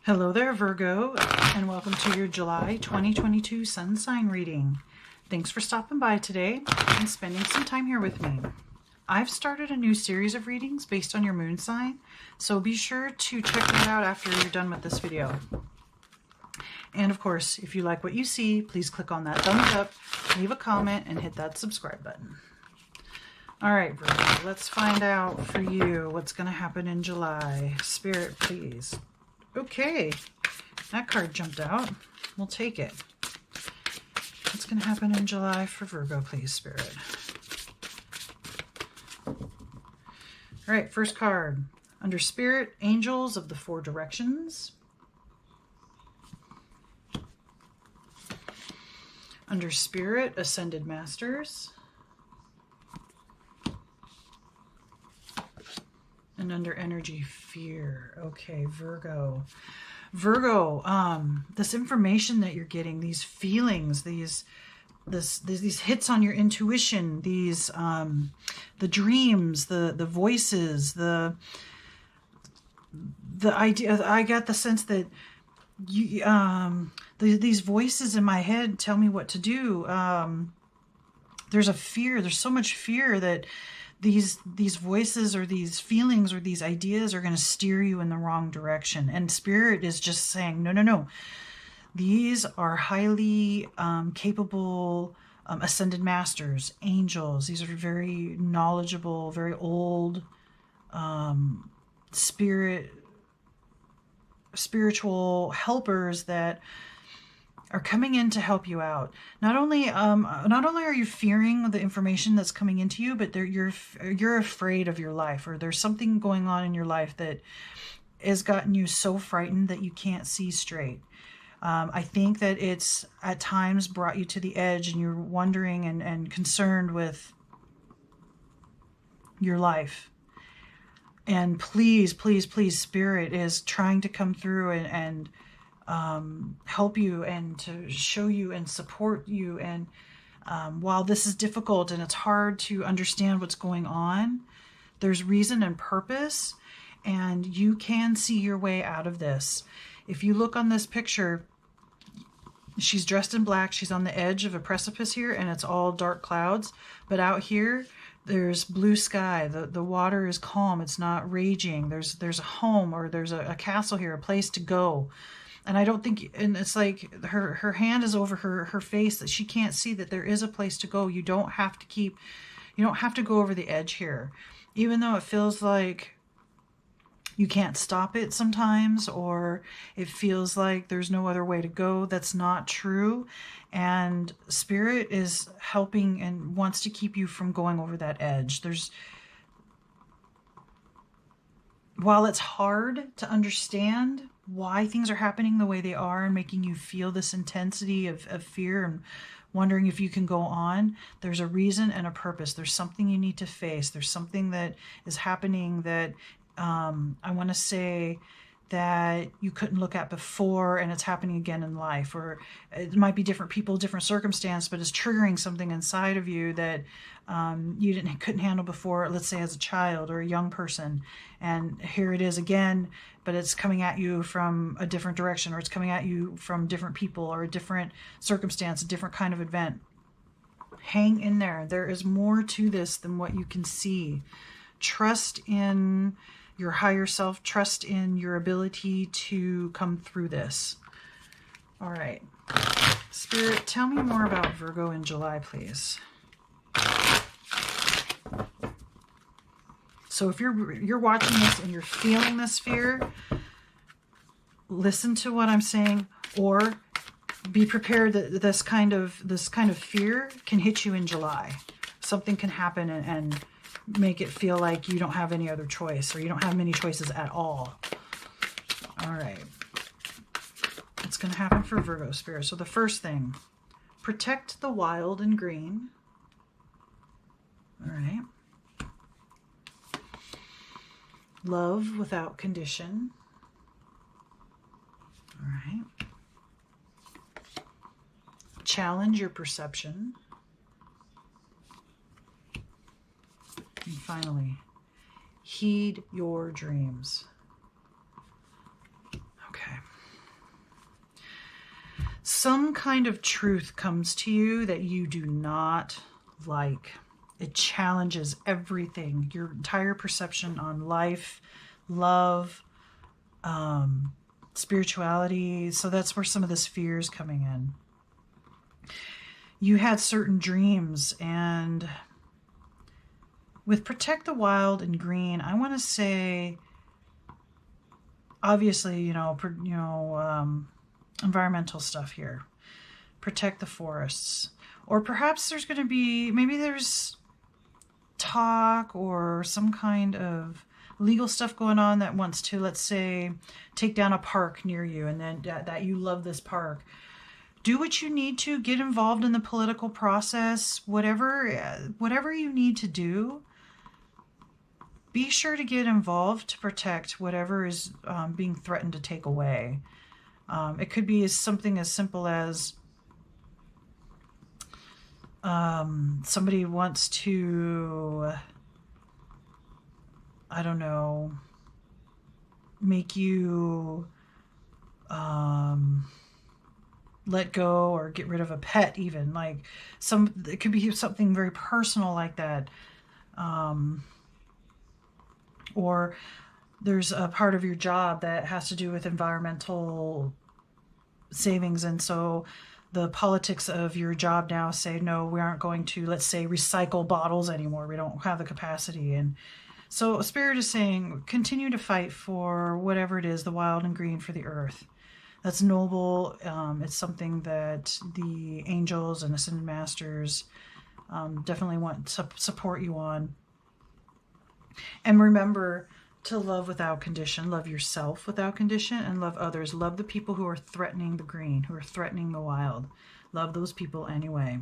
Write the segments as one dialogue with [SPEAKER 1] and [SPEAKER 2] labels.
[SPEAKER 1] Hello there, Virgo, and welcome to your July 2022 sun sign reading. Thanks for stopping by today and spending some time here with me. I've started a new series of readings based on your moon sign, so be sure to check that out after you're done with this video. And of course, if you like what you see, please click on that thumbs up, leave a comment, and hit that subscribe button. All right, Virgo, let's find out for you what's going to happen in July. Spirit, please. Okay, that card jumped out. We'll take it. What's going to happen in July for Virgo, please, Spirit? All right, first card. Under Spirit, Angels of the Four Directions. Under Spirit, Ascended Masters. And under Energy, Fear. Okay, Virgo. Virgo, this information that you're getting, these feelings, these hits on your intuition, these the dreams, the voices, the idea. I got the sense that you these voices in my head tell me what to do. There's a fear. There's so much fear that these voices or these feelings or these ideas are going to steer you in the wrong direction. And Spirit is just saying, no, no, no. These are highly capable ascended masters, angels. These are very knowledgeable, very old spiritual helpers that are coming in to help you out. Not only are you fearing the information that's coming into you, but you're afraid of your life, or there's something going on in your life that has gotten you so frightened that you can't see straight. I think that it's at times brought you to the edge, and you're wondering and concerned with your life. And please, please, please, Spirit is trying to come through and help you and to show you and support you. And while this is difficult and it's hard to understand what's going on, there's reason and purpose, and you can see your way out of this. If you look on this picture, she's dressed in black. She's on the edge of a precipice here, and it's all dark clouds. But out here, there's blue sky. The water is calm. It's not raging. There's a home, or there's a castle here, a place to go. And I don't think, and it's like her hand is over her face, that she can't see that there is a place to go. You don't have to go over the edge here. Even though it feels like you can't stop it sometimes, or it feels like there's no other way to go, that's not true. And Spirit is helping and wants to keep you from going over that edge. While it's hard to understand why things are happening the way they are and making you feel this intensity of fear and wondering if you can go on, there's a reason and a purpose. There's something you need to face. There's something that is happening that I want to say that you couldn't look at before, and it's happening again in life. Or it might be different people, different circumstance, but it's triggering something inside of you that you couldn't handle before, let's say as a child or a young person. And here it is again, but it's coming at you from a different direction, or it's coming at you from different people or a different circumstance, a different kind of event. Hang in there. There is more to this than what you can see. Trust in your higher self. Trust in your ability to come through this. All right. Spirit, tell me more about Virgo in July, please. So if you're watching this and you're feeling this fear, listen to what I'm saying, or be prepared that this kind of fear can hit you in July. Something can happen and make it feel like you don't have any other choice, or you don't have many choices at all. All right. It's going to happen for Virgo, Spirit. So the first thing, protect the wild and green. All right. Love without condition. All right. Challenge your perception. And finally, heed your dreams. Okay. some kind of truth comes to you that you do not like. It challenges everything, your entire perception on life, love, spirituality. So that's where some of this fear is coming in. You had certain dreams, and with protect the wild and green, I want to say, obviously, environmental stuff here. Protect the forests. Or perhaps there's going to be, maybe there's talk or some kind of legal stuff going on that wants to, let's say, take down a park near you, and then that you love this park. Do what you need to, get involved in the political process, whatever you need to do. Be sure to get involved to protect whatever is being threatened to take away. It could be something as simple as somebody wants to, I don't know, make you let go or get rid of a pet, even. Like it could be something very personal like that. Or there's a part of your job that has to do with environmental savings, and so the politics of your job now say, no, we aren't going to, let's say, recycle bottles anymore. We don't have the capacity. And so Spirit is saying, continue to fight for whatever it is, the wild and green for the earth. That's noble. It's something that the angels and ascended masters definitely want to support you on. And remember to love without condition. Love yourself without condition, and love others. Love the people who are threatening the green, who are threatening the wild. Love those people anyway.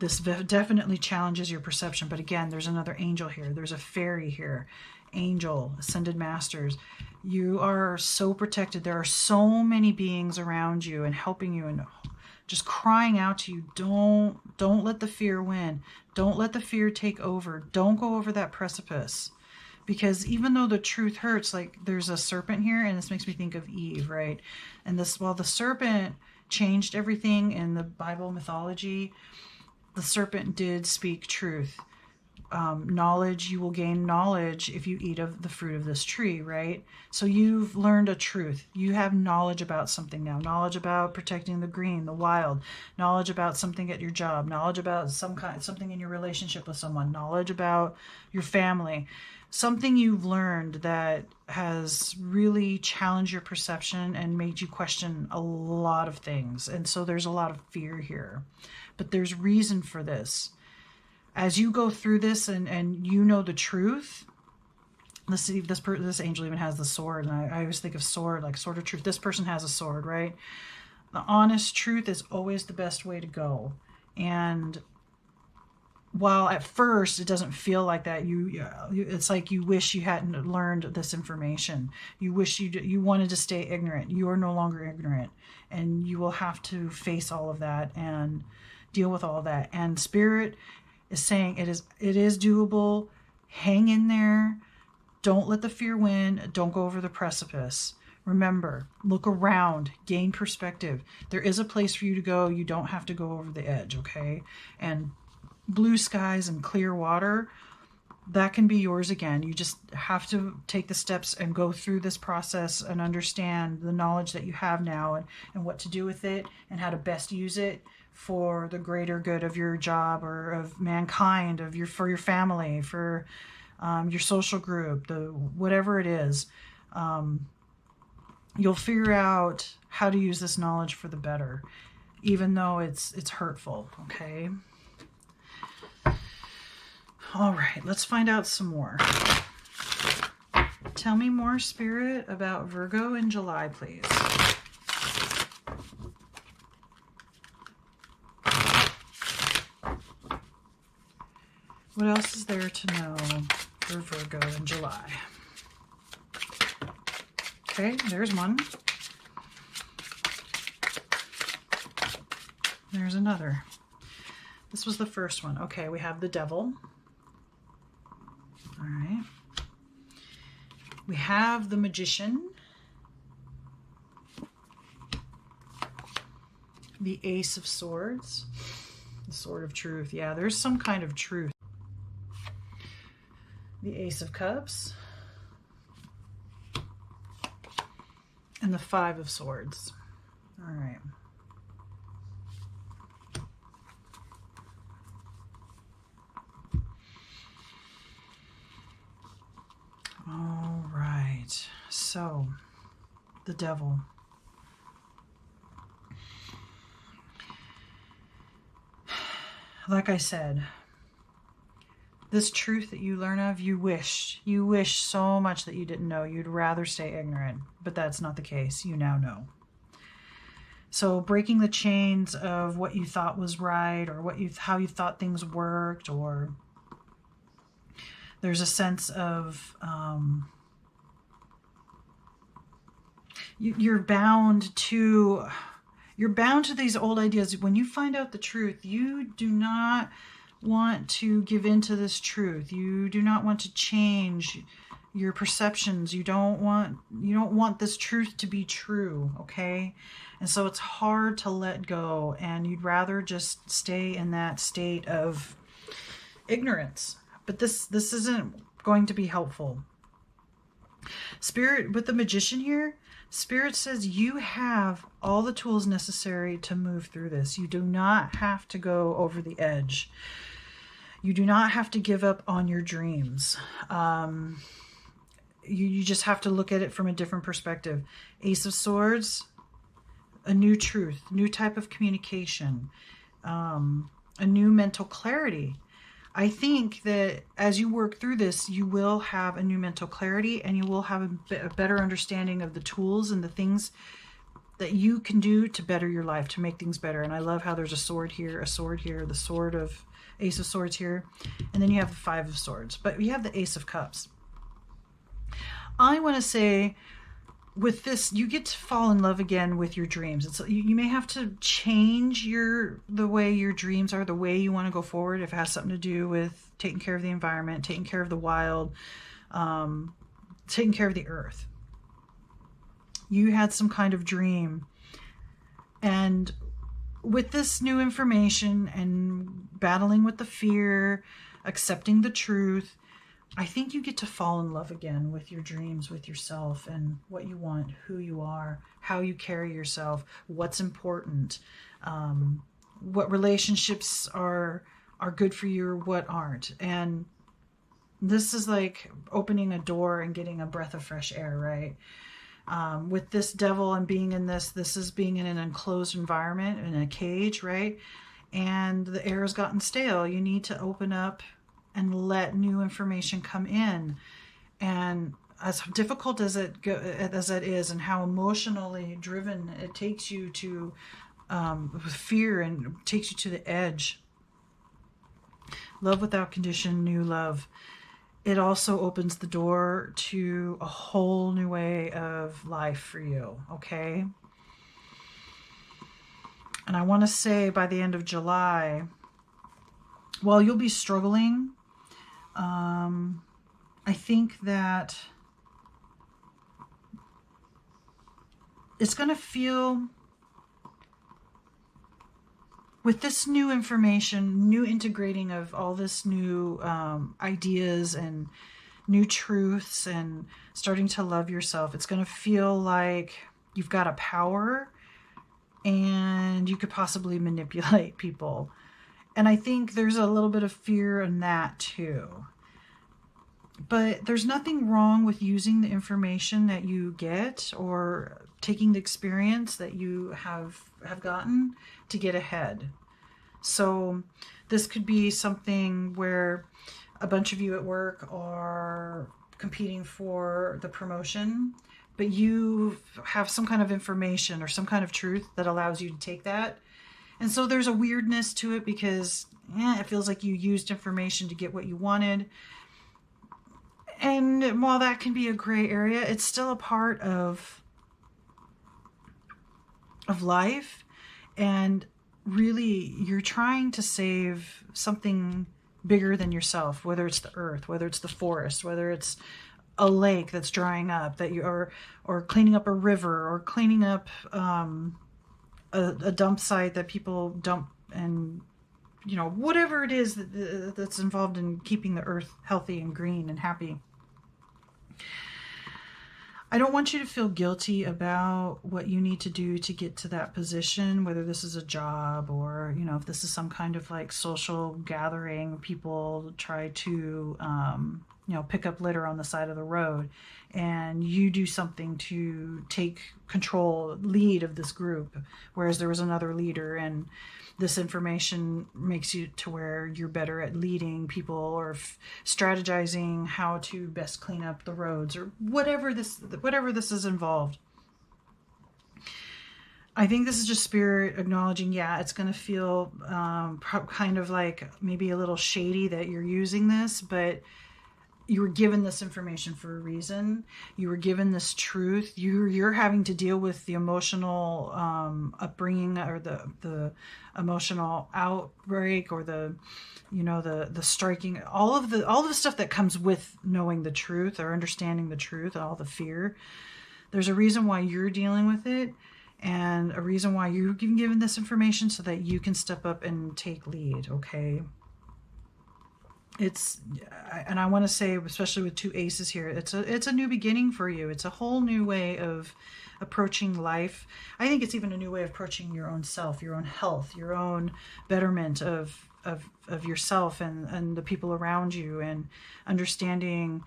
[SPEAKER 1] This definitely challenges your perception. But again, there's another angel here. There's a fairy here. Angel, ascended masters. You are so protected. There are so many beings around you and helping you and just crying out to you. Don't let the fear win. Don't let the fear take over. Don't go over that precipice. Because even though the truth hurts, like there's a serpent here, and this makes me think of Eve, right? And while the serpent changed everything in the Bible mythology, the serpent did speak truth. Knowledge, you will gain knowledge if you eat of the fruit of this tree, right? So you've learned a truth. You have knowledge about something now. Knowledge about protecting the green, the wild. Knowledge about something at your job. Knowledge about something in your relationship with someone. Knowledge about your family. Something you've learned that has really challenged your perception and made you question a lot of things. And so there's a lot of fear here. But there's reason for this. As you go through this and you know the truth, let's see, this angel even has the sword, and I always think of sword, like sword of truth. This person has a sword, right? The honest truth is always the best way to go. And while at first it doesn't feel like that, it's like you wish you hadn't learned this information. You wish you wanted to stay ignorant. You are no longer ignorant, and you will have to face all of that and deal with all of that. And Spirit is saying it is doable. Hang in there. Don't let the fear win. Don't go over the precipice. Remember, look around, gain perspective. There is a place for you to go. You don't have to go over the edge, okay? And blue skies and clear water, that can be yours again. You just have to take the steps and go through this process and understand the knowledge that you have now, and what to do with it and how to best use it for the greater good of your job or of mankind, for your family, for your social group, whatever it is. You'll figure out how to use this knowledge for the better, even though it's hurtful, okay? All right, let's find out some more. Tell me more, Spirit, about Virgo in July, please. What else is there to know for Virgo in July? Okay, there's one. There's another. This was the first one. Okay, we have the Devil. All right. We have the Magician. The Ace of Swords. The Sword of Truth. Yeah, there's some kind of truth. The Ace of Cups. And the Five of Swords. All right. All right. So, the Devil. Like I said, this truth that you learn of, you wish so much that you didn't know. You'd rather stay ignorant, but that's not the case. You now know. So breaking the chains of what you thought was right, or how you thought things worked, or there's a sense of you're bound to these old ideas. When you find out the truth, you do not want to give in to this truth. You do not want to change your perceptions. You don't want this truth to be true, okay? And so it's hard to let go, and you'd rather just stay in that state of ignorance. But this isn't going to be helpful. Spirit, with the Magician here, Spirit says you have all the tools necessary to move through this. You do not have to go over the edge. You do not have to give up on your dreams. You just have to look at it from a different perspective. Ace of Swords, a new truth, new type of communication, a new mental clarity. I think that as you work through this, you will have a new mental clarity, and you will have a better understanding of the tools and the things that you can do to better your life, to make things better. And I love how there's a sword here, the sword of Ace of Swords here, and then you have the Five of Swords, but you have the Ace of Cups. I want to say, with this, you get to fall in love again with your dreams. You may have to change the way your dreams are, the way you want to go forward, if it has something to do with taking care of the environment, taking care of the wild, taking care of the earth. You had some kind of dream, and with this new information and battling with the fear, accepting the truth, I think you get to fall in love again with your dreams, with yourself, and what you want, who you are, how you carry yourself, what's important, what relationships are good for you or what aren't. And this is like opening a door and getting a breath of fresh air, right? With this Devil and being in this is being in an enclosed environment, in a cage, right? And the air has gotten stale. You need to open up and let new information come in. And as difficult as it is, and how emotionally driven it takes you to fear, and takes you to the edge, love without condition, new love, it also opens the door to a whole new way of life for you, okay? And I want to say, by the end of July, while you'll be struggling, I think that it's going to feel, with this new information, new integrating of all this new ideas and new truths, and starting to love yourself, it's going to feel like you've got a power and you could possibly manipulate people. And I think there's a little bit of fear in that too. But there's nothing wrong with using the information that you get, or taking the experience that you have gotten to get ahead. So this could be something where a bunch of you at work are competing for the promotion, but you have some kind of information or some kind of truth that allows you to take that. And so there's a weirdness to it, because it feels like you used information to get what you wanted. And while that can be a gray area, it's still a part of life. And really, you're trying to save something bigger than yourself, whether it's the earth, whether it's the forest, whether it's a lake that's drying up, that you are, or cleaning up a river, or cleaning up a dump site that people dump, and you know, whatever it is that's involved in keeping the earth healthy and green and happy. I don't want you to feel guilty about what you need to do to get to that position, whether this is a job or, you know, if this is some kind of like social gathering, people try to, you know, pick up litter on the side of the road, and you do something to take control, lead of this group, whereas there was another leader, and this information makes you to where you're better at leading people or strategizing how to best clean up the roads, or whatever this is involved. I think this is just spirit acknowledging, yeah, it's going to feel kind of like maybe a little shady that you're using this, but you were given this information for a reason. You were given this truth. You're having to deal with the emotional upbringing, or the emotional outbreak, or the, you know, the striking, all of the stuff that comes with knowing the truth or understanding the truth, all the fear. There's a reason why you're dealing with it, and a reason why you're given this information so that you can step up and take lead. Okay. And I want to say, especially with 2 aces here, it's a new beginning for you. It's a whole new way of approaching life. I think it's even a new way of approaching your own self, your own health, your own betterment of yourself and the people around you, and understanding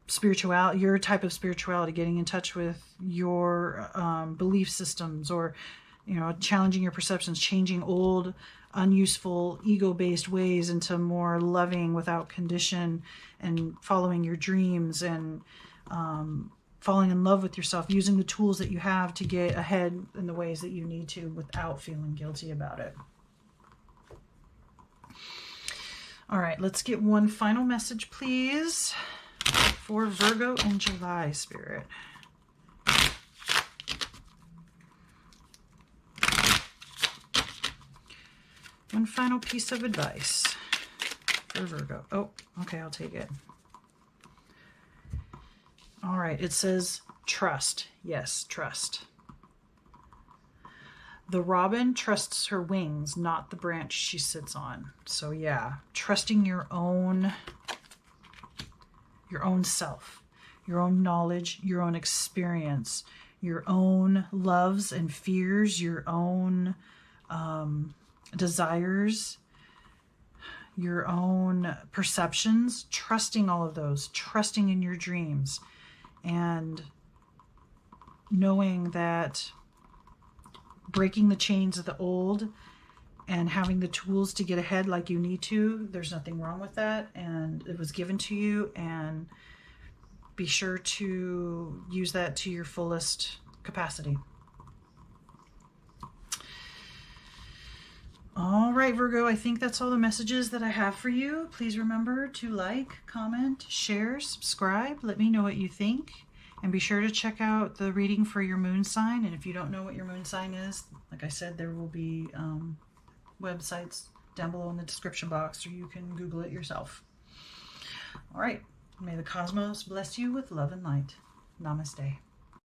[SPEAKER 1] spirituality, your type of spirituality, getting in touch with your belief systems, or, you know, challenging your perceptions, changing old unuseful ego-based ways into more loving, without condition, and following your dreams, and falling in love with yourself, using the tools that you have to get ahead in the ways that you need to without feeling guilty about it. All right, let's get one final message, please, for Virgo in July, Spirit. One final piece of advice for Virgo. Oh, okay, I'll take it. All right, it says trust. Yes, trust. The robin trusts her wings, not the branch she sits on. So yeah, trusting your own self, your own knowledge, your own experience, your own loves and fears, your own desires, your own perceptions, trusting all of those, trusting in your dreams, and knowing that breaking the chains of the old and having the tools to get ahead like you need to, there's nothing wrong with that, and it was given to you, and be sure to use that to your fullest capacity. All right, Virgo, I think that's all the messages that I have for you. Please remember to like, comment, share, subscribe. Let me know what you think. And be sure to check out the reading for your moon sign. And if you don't know what your moon sign is, like I said, there will be websites down below in the description box, or you can Google it yourself. All right. May the cosmos bless you with love and light. Namaste.